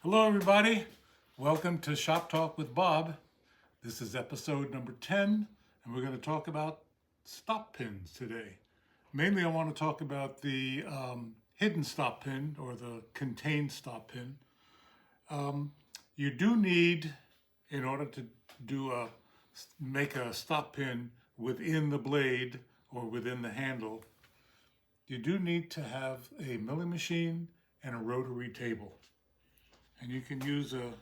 Hello everybody, welcome to Shop Talk with Bob. This is episode number 10 and we're going to talk about stop pins today. Mainly I want to talk about the hidden stop pin or the contained stop pin. You do need, in order to make a stop pin within the blade or within the handle, you do need to have a milling machine and a rotary table. And you can use a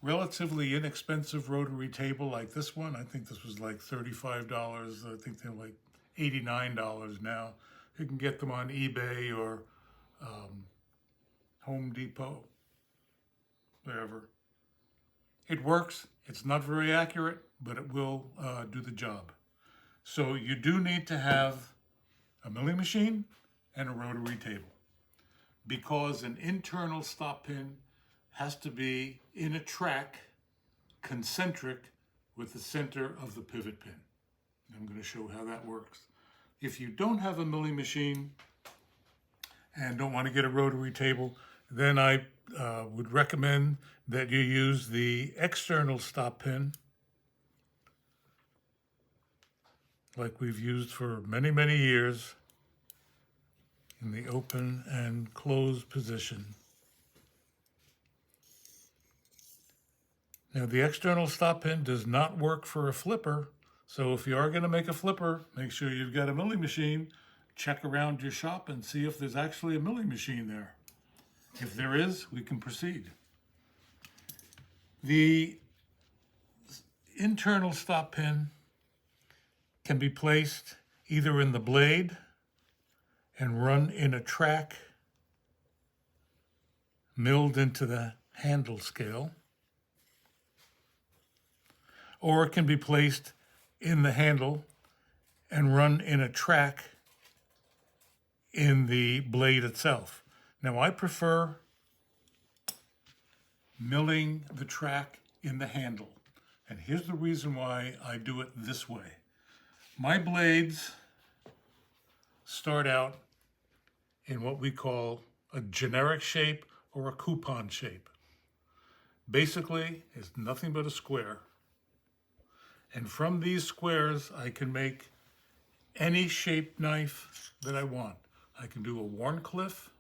relatively inexpensive rotary table like this one. I think this was like $35. I think they're like $89 now. You can get them on eBay or Home Depot, wherever. It works. It's not very accurate, but it will do the job. So you do need to have a milling machine and a rotary table, because an internal stop pin has to be in a track concentric with the center of the pivot pin. I'm going to show how that works. If you don't have a milling machine and don't want to get a rotary table, then I would recommend that you use the external stop pin, like we've used for many, many years, in the open and closed position. Now, the external stop pin does not work for a flipper, so if you are going to make a flipper, make sure you've got a milling machine. Check around your shop and see if there's actually a milling machine there. If there is, we can proceed. The internal stop pin can be placed either in the blade and run in a track milled into the handle scale, or it can be placed in the handle and run in a track in the blade itself. Now, I prefer milling the track in the handle, and here's the reason why I do it this way. My blades start out in what we call a generic shape or a coupon shape. Basically, it's nothing but a square. And from these squares, I can make any shaped knife that I want. I can do a Warncliffe.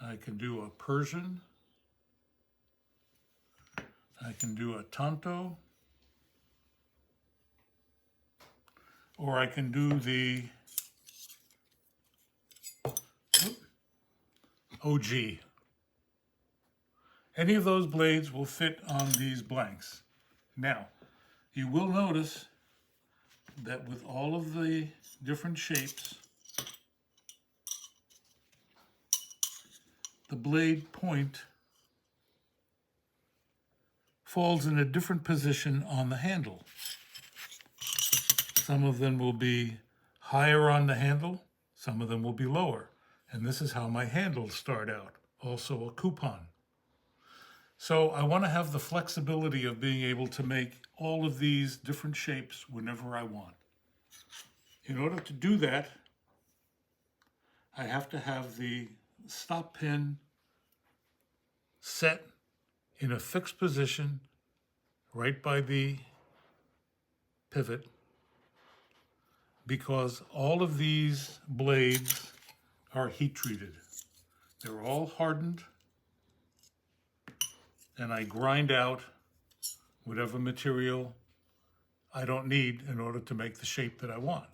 I can do a Persian. I can do a Tonto. Or I can do the OG. Any of those blades will fit on these blanks. Now, you will notice that with all of the different shapes, the blade point falls in a different position on the handle. Some of them will be higher on the handle, some of them will be lower. And this is how my handles start out, also a coupon. So I want to have the flexibility of being able to make all of these different shapes whenever I want. In order to do that, I have to have the stop pin set in a fixed position right by the pivot, because all of these blades are heat treated. They're all hardened, and I grind out whatever material I don't need in order to make the shape that I want.